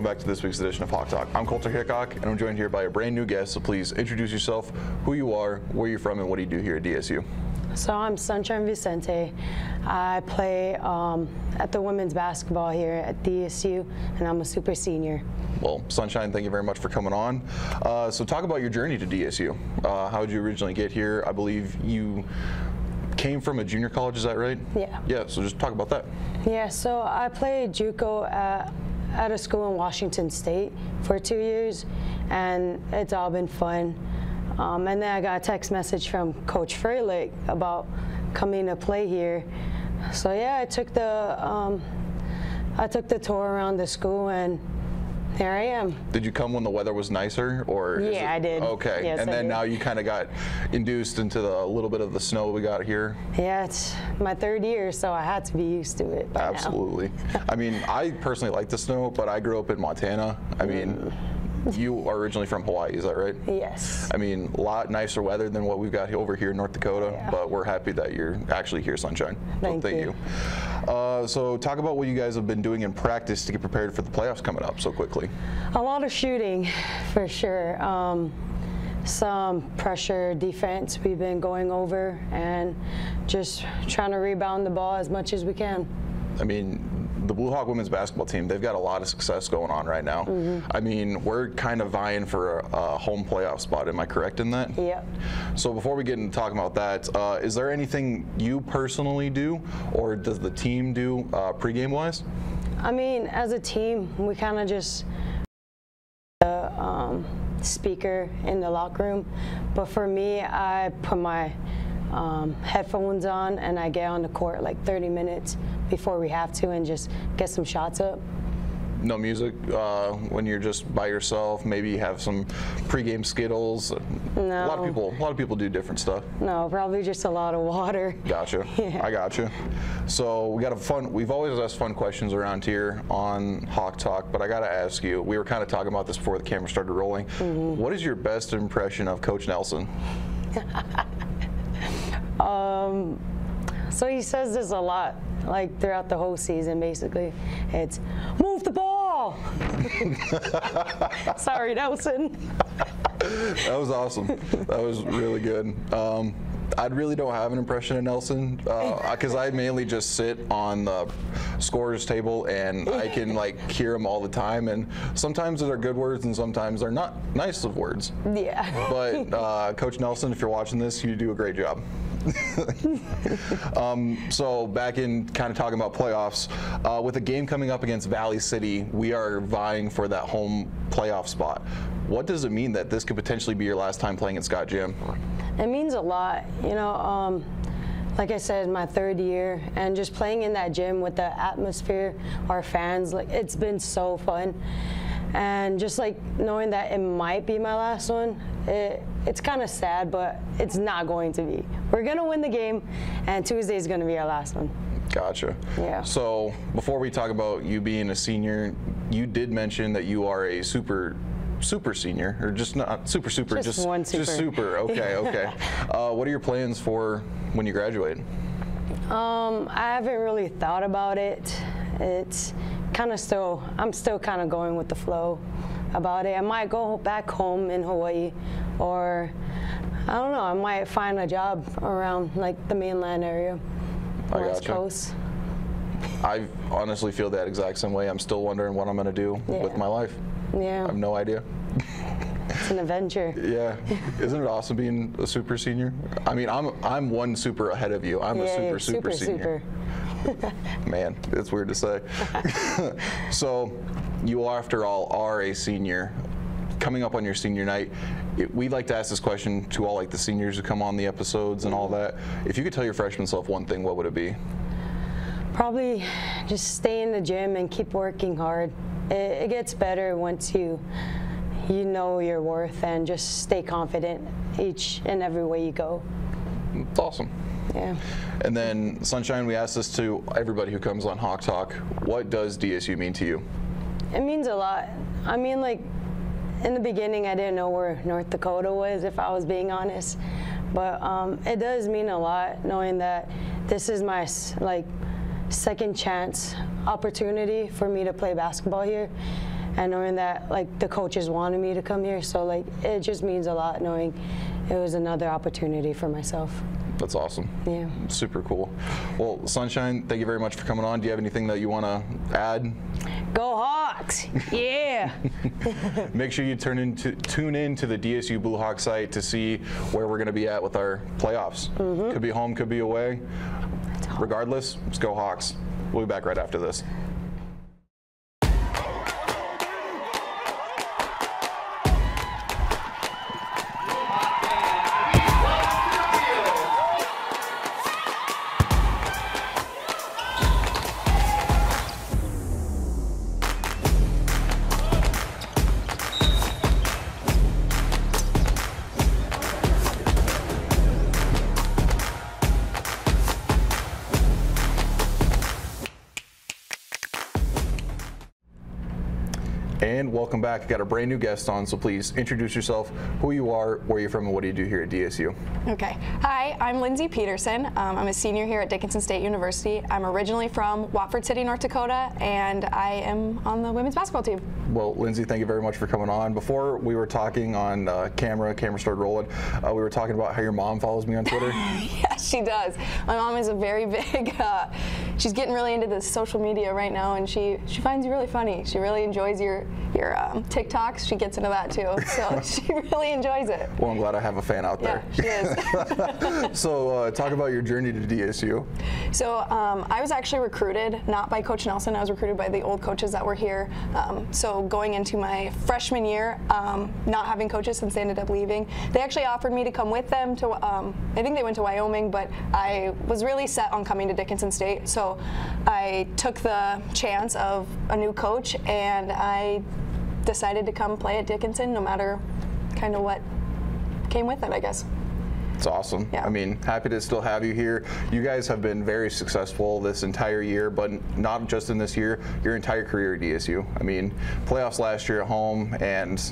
welcome back to this week's edition of Hawk Talk. I'm Colter Hickok, and I'm joined here by a brand new guest, so please introduce yourself, who you are, where you're from, and what do you do here at DSU? So I'm Sunshine Vincente. I play at the women's basketball here at DSU, and I'm a super senior. Well, Sunshine, thank you very much for coming on. So talk about your journey to DSU. How did you originally get here? I believe you came from a junior college, is that right? Yeah. Yeah, so just talk about that. Yeah, so I played JUCO at a school in Washington State for 2 years, and it's all been fun. And then I got a text message from Coach Freilich about coming to play here. So yeah, I took the tour around the school, and here I am. Did you come when the weather was nicer, or? Yeah, I did. Okay, yes, and then I did. now you kind of got induced into a little bit of the snow we got here. Yeah, it's my 3rd year, so I had to be used to it by Absolutely. now. I mean, I personally like the snow, but I grew up in Montana. I mean, you are originally from Hawaii, is that right? Yes. I mean, a lot nicer weather than what we've got over here in North Dakota, Yeah. but we're happy that you're actually here, Sunshine. Thank you. So talk about what you guys have been doing in practice to get prepared for the playoffs coming up so quickly. A lot of shooting, for sure. Some pressure defense we've been going over, and just trying to rebound the ball as much as we can. I mean, the Blue Hawk women's basketball team, they've got a lot of success going on right now. I mean, we're kind of vying for a home playoff spot. Am I correct in that? Yep. So before we get into talking about that, is there anything you personally do, or does the team do pregame wise? I mean, as a team, we kind of just speaker in the locker room. But for me, I put my headphones on, and I get on the court like 30 minutes before we have to, and just get some shots up. No music when you're just by yourself? Maybe you have some pregame Skittles? No. A lot of people do different stuff. No, probably just a lot of water. Gotcha. Yeah. I gotcha. So we've always asked fun questions around here on Hawk Talk, but I got to ask you, we were kind of talking about this before the camera started rolling. What is your best impression of Coach Nelson? So he says this a lot, like throughout the whole season, basically. It's, move the ball! Sorry, Nelson. That was awesome. That was really good. I really don't have an impression of Nelson because I mainly just sit on the scorer's table, and I can like hear them all the time, and sometimes they're good words and sometimes they're not nice of words. Yeah. But Coach Nelson, if you're watching this, you do a great job. So back in kind of talking about playoffs, with a game coming up against Valley City, we are vying for that home playoff spot. What does it mean that this could potentially be your last time playing at Scott Gym? It means a lot, you know. Like I said, my 3rd year, and just playing in that gym with the atmosphere, our fans, like, it's been so fun. And just like knowing that it might be my last one, it's kind of sad, but it's not going to be. We're going to win the game, and Tuesday is going to be our last one. Gotcha. Yeah. So before we talk about you being a senior, you did mention that you are a super senior, or just not super, just one super. Just super. Okay, okay. What are your plans for when you graduate? I haven't really thought about it. It's kind of I'm still kind of going with the flow about it. I might go back home in Hawaii, or I don't know, I might find a job around like the mainland area, West Coast. I honestly feel that exact same way. I'm still wondering what I'm going to do with my life. Yeah. I have no idea. It's an adventure. Yeah. Isn't it awesome being a super senior? I mean, I'm one super ahead of you. I'm a super senior. Man, it's weird to say. So you, after all, are a senior. Coming up on your senior night, we like to ask this question to all like the seniors who come on the episodes and all that. If you could tell your freshman self one thing, what would it be? Probably just stay in the gym and keep working hard. It gets better once you know your worth, and just stay confident each and every way you go. It's awesome. Yeah. And then, Sunshine, we ask this to everybody who comes on Hawk Talk. What does DSU mean to you? It means a lot. I mean, like, in the beginning, I didn't know where North Dakota was, if I was being honest. But it does mean a lot knowing that this is my, like, second chance opportunity for me to play basketball here. and knowing that like the coaches wanted me to come here. So like it just means a lot knowing it was another opportunity for myself. That's awesome. Yeah. Super cool. Well, Sunshine, thank you very much for coming on. Do you have anything that you want to add? Go Hawks! Yeah. Make sure you tune in to the DSU Blue Hawk site to see where we're going to be at with our playoffs. Could be home, could be away. Regardless, let's go Hawks. We'll be back right after this. And welcome back. Got a brand new guest on, so please introduce yourself, who you are, where you're from, and what do you do here at DSU? Okay. Hi, I'm Lindsay Peterson. I'm a senior here at Dickinson State University. I'm originally from Watford City, North Dakota, and I am on the women's basketball team. Well, Lindsay, thank you very much for coming on. Before we were talking on camera started rolling, we were talking about how your mom follows me on Twitter. Yes, she does. My mom is a very big, she's getting really into this social media right now, and she finds you really funny. She really enjoys your TikToks. She gets into that too, so she really enjoys it. Well, I'm glad I have a fan out there. Yeah, she is. So talk about your journey to DSU. So I was actually recruited, not by Coach Nelson. I was recruited by the old coaches that were here. So going into my freshman year, not having coaches since they ended up leaving, they actually offered me to come with them to, I think they went to Wyoming, but I was really set on coming to Dickinson State. So I took the chance of a new coach, and I decided to come play at Dickinson, no matter kind of what came with it, I guess. It's awesome. Yeah. I mean, happy to still have you here. You guys have been very successful this entire year, but not just in this year, your entire career at DSU. I mean, playoffs last year at home, and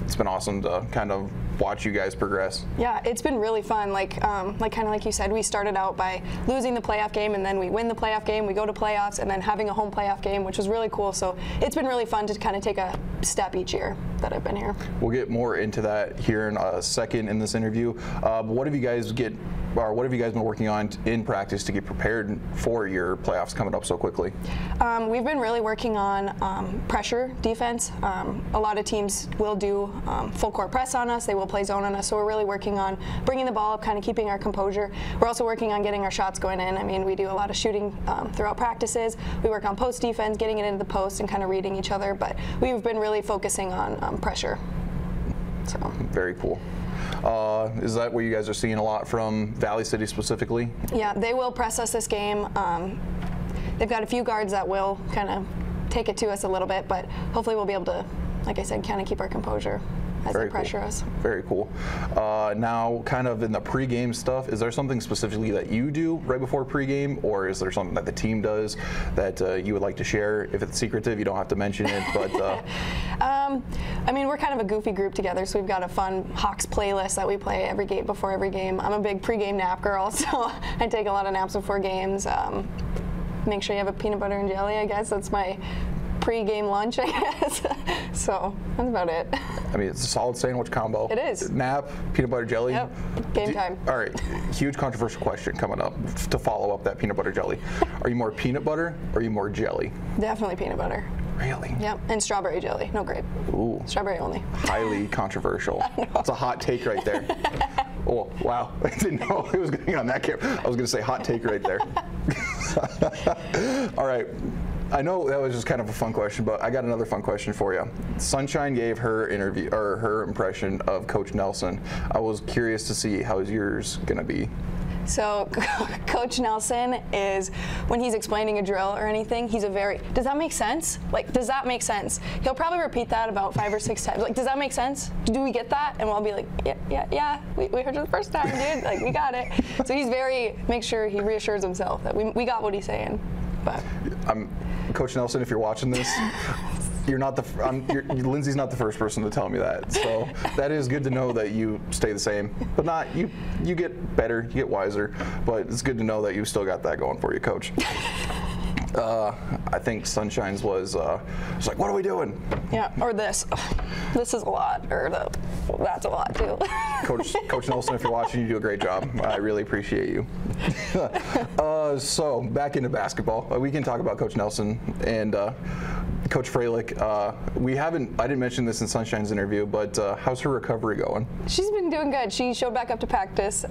it's been awesome to kind of watch you guys progress. Yeah, it's been really fun. Like kind of like you said, we started out by losing the playoff game, and then we win the playoff game, we go to playoffs, and then having a home playoff game, which was really cool. So it's been really fun to kind of take a step each year that I've been here. We'll get more into that here in a second in this interview. What have you guys been working on in practice to get prepared for your playoffs coming up so quickly? We've been really working on pressure defense. A lot of teams will do full court press on us. They will play zone on us. So we're really working on bringing the ball up, kind of keeping our composure. We're also working on getting our shots going in. I mean, we do a lot of shooting throughout practices. We work on post defense, getting it into the post and kind of reading each other. But we've been really focusing on pressure. So. Very cool. Is that what you guys are seeing a lot from Valley City specifically? Yeah, they will press us this game. They've got a few guards that will kind of take it to us a little bit, but hopefully we'll be able to, like I said, kind of keep our composure as they pressure us. Very cool. Now, kind of in the pregame stuff, is there something specifically that you do right before pregame, or is there something that the team does that you would like to share? If it's secretive, you don't have to mention it, but... I mean, we're kind of a goofy group together, so we've got a fun Hawks playlist that we play every game before every game. I'm a big pregame nap girl, so I take a lot of naps before games. Make sure you have a peanut butter and jelly, I guess. That's my pre-game lunch, I guess. So that's about it. I mean, it's a solid sandwich combo. It is. Nap, peanut butter jelly. Yep, game time. All right, huge controversial question coming up to follow up that peanut butter jelly. Are you more peanut butter or are you more jelly? Definitely peanut butter. Really? Yep, and strawberry jelly, no grape. Ooh. Strawberry only. Highly controversial. That's a hot take right there. Oh, wow. I didn't know it was going on that camera. I was going to say hot take right there. All right. I know that was just kind of a fun question, but I got another fun question for you. Sunshine gave her interview or her impression of Coach Nelson. I was curious to see how yours going to be. So Coach Nelson is, when he's explaining a drill or anything, he's does that make sense? Like, does that make sense? He'll probably repeat that about 5 or 6 times. Like, does that make sense? Do we get that? And we'll be like, yeah, we heard it the first time, dude. Like, we got it. So he's make sure he reassures himself that we got what he's saying. But Coach Nelson, if you're watching this, Lindsay's not the first person to tell me that. So that is good to know that you stay the same, but not you get better, you get wiser. But it's good to know that you still got that going for you, Coach. I think Sunshine's was like, what are we doing? Yeah, or this. This is a lot, or that's a lot too. Coach Nelson, if you're watching, you do a great job. I really appreciate you. So back into basketball. We can talk about Coach Nelson and Coach Freilich. I didn't mention this in Sunshine's interview, but how's her recovery going? She's been doing good. She showed back up to practice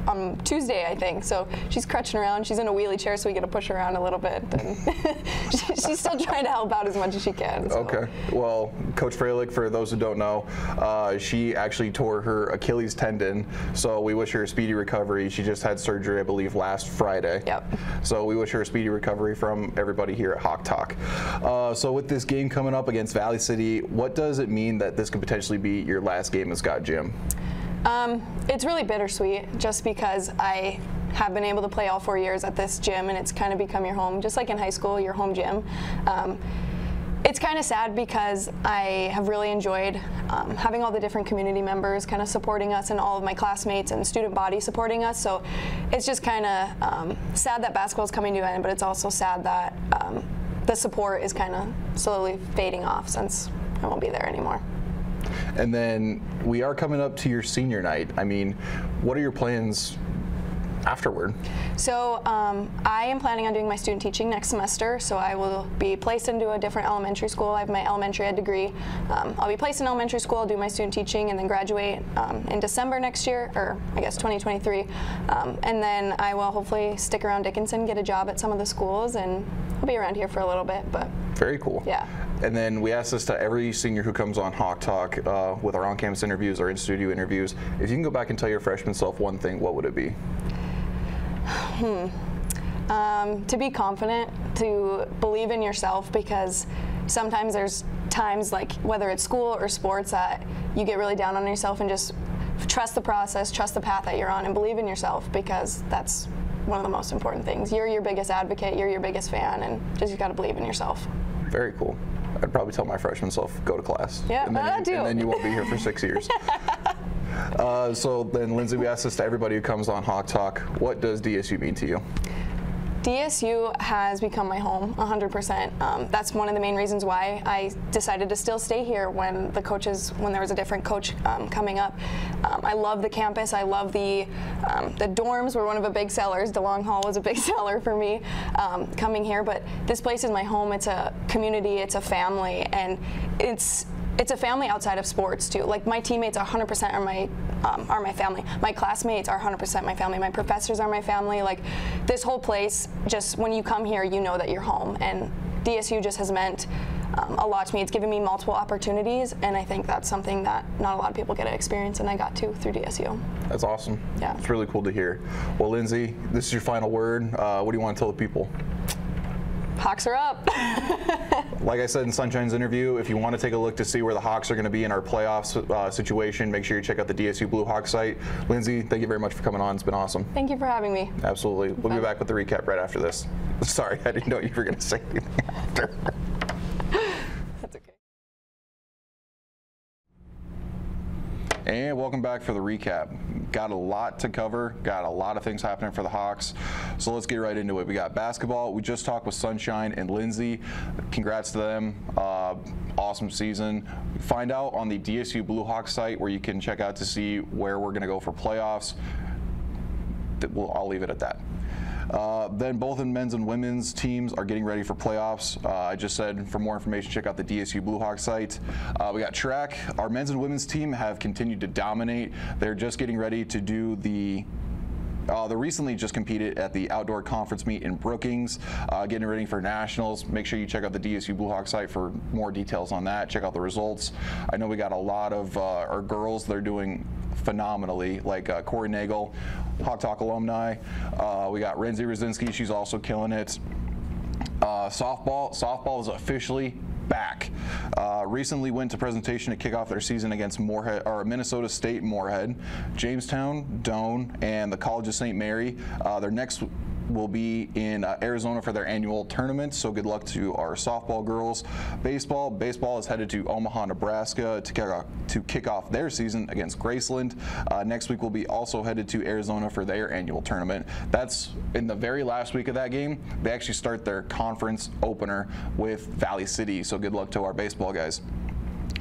on Tuesday, I think. So she's crutching around. She's in a wheelie chair, so we get to push her around a little bit. And she's still trying to help out as much as she can. So. Okay. Well, Coach Freilich, for those who don't know, she actually tore her Achilles tendon. So we wish her a speedy recovery. She just had surgery, I believe, last Friday. Yep. So we wish her a speedy recovery from everybody here at Hawk Talk. So with this game coming up against Valley City, what does it mean that this could potentially be your last game at Scott Gym? It's really bittersweet, just because I have been able to play all 4 years at this gym, and it's kind of become your home, just like in high school, your home gym. It's kind of sad because I have really enjoyed having all the different community members kind of supporting us, and all of my classmates and student body supporting us. So it's just kind of sad that basketball is coming to an end, but it's also sad that the support is kind of slowly fading off since I won't be there anymore. And then we are coming up to your senior night. I mean, what are your plans afterward? So I am planning on doing my student teaching next semester, so I will be placed into a different elementary school. I have my elementary ed degree. I'll be placed in elementary school, I'll do my student teaching, and then graduate in December next year, or I guess 2023. And then I will hopefully stick around Dickinson, get a job at some of the schools, and I'll be around here for a little bit. But very cool. Yeah. And then we ask this to every senior who comes on Hawk Talk with our on-campus interviews or in-studio interviews. If you can go back and tell your freshman self one thing, what would it be? To be confident, to believe in yourself, because sometimes there's times, like whether it's school or sports, that you get really down on yourself, and just trust the process, trust the path that you're on, and believe in yourself, because that's one of the most important things. You're your biggest advocate, you're your biggest fan, and just got to believe in yourself. Very cool. I'd probably tell my freshman self, go to class. Yeah, and then you won't be here for 6 years. So then, Lindsay, we ask this to everybody who comes on Hawk Talk. What does DSU mean to you? DSU has become my home, 100%. That's one of the main reasons why I decided to still stay here when there was a different coach coming up. I love the campus. I love the dorms were one of the big sellers. DeLong Hall was a big seller for me coming here. But this place is my home. It's a community. It's a family, and it's a family outside of sports too. Like, my teammates 100% are my family. My classmates are 100% my family. My professors are my family. Like, this whole place, just when you come here, you know that you're home. And DSU just has meant a lot to me. It's given me multiple opportunities, and I think that's something that not a lot of people get to experience, and I got to through DSU. That's awesome. Yeah. It's really cool to hear. Well, Lindsay, this is your final word. What do you want to tell the people? Hawks are up. Like I said in Sunshine's interview, if you want to take a look to see where the Hawks are going to be in our playoffs situation, make sure you check out the DSU Blue Hawk site. Lindsay, thank you very much for coming on. It's been awesome. Thank you for having me. Absolutely. We'll be back with the recap right after this. Sorry, I didn't know you were going to say anything after. That's okay. And welcome back for the recap. Got a lot to cover, got a lot of things happening for the Hawks. So let's get right into it. We got basketball. We just talked with Sunshine and Lindsay. Congrats to them. Awesome season. Find out on the DSU Blue Hawk site, where you can check out to see where we're going to go for playoffs. I'll leave it at that. Then both the men's and women's teams are getting ready for playoffs. I just said, for more information, check out the DSU Blue Hawk site. We got track. Our men's and women's team have continued to dominate. They're just getting ready to do they recently just competed at the outdoor conference meet in Brookings, getting ready for nationals. Make sure you check out the DSU Blue Hawk site for more details on that. Check out the results. I know we got a lot of our girls that are doing phenomenally, like Corey Nagel, Hawk Talk alumni. We got Renzi Rosinski, she's also killing it. Softball is officially back. Recently went to presentation to kick off their season against Minnesota State Moorhead, Jamestown, Doane, and the College of St. Mary. Their next will be in Arizona for their annual tournament, so good luck to our softball girls. Baseball is headed to Omaha, Nebraska to kick off their season against Graceland. Next week we'll be also headed to Arizona for their annual tournament. That's in the very last week of that game. They actually start their conference opener with Valley City, so good luck to our baseball guys.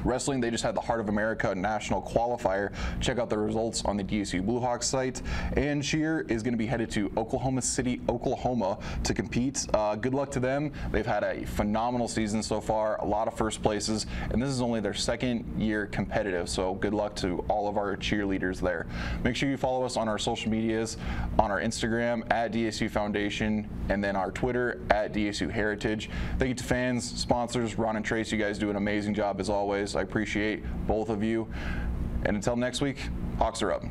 Wrestling, they just had the Heart of America National Qualifier. Check out the results on the DSU Bluehawks site. And Cheer is going to be headed to Oklahoma City, Oklahoma to compete. Good luck to them. They've had a phenomenal season so far, a lot of first places, and this is only their second year competitive, so good luck to all of our cheerleaders there. Make sure you follow us on our social medias, on our Instagram at DSU Foundation, and then our Twitter at DSU Heritage. Thank you to fans, sponsors, Ron and Trace. You guys do an amazing job as always. I appreciate both of you. And until next week, Hawks are up.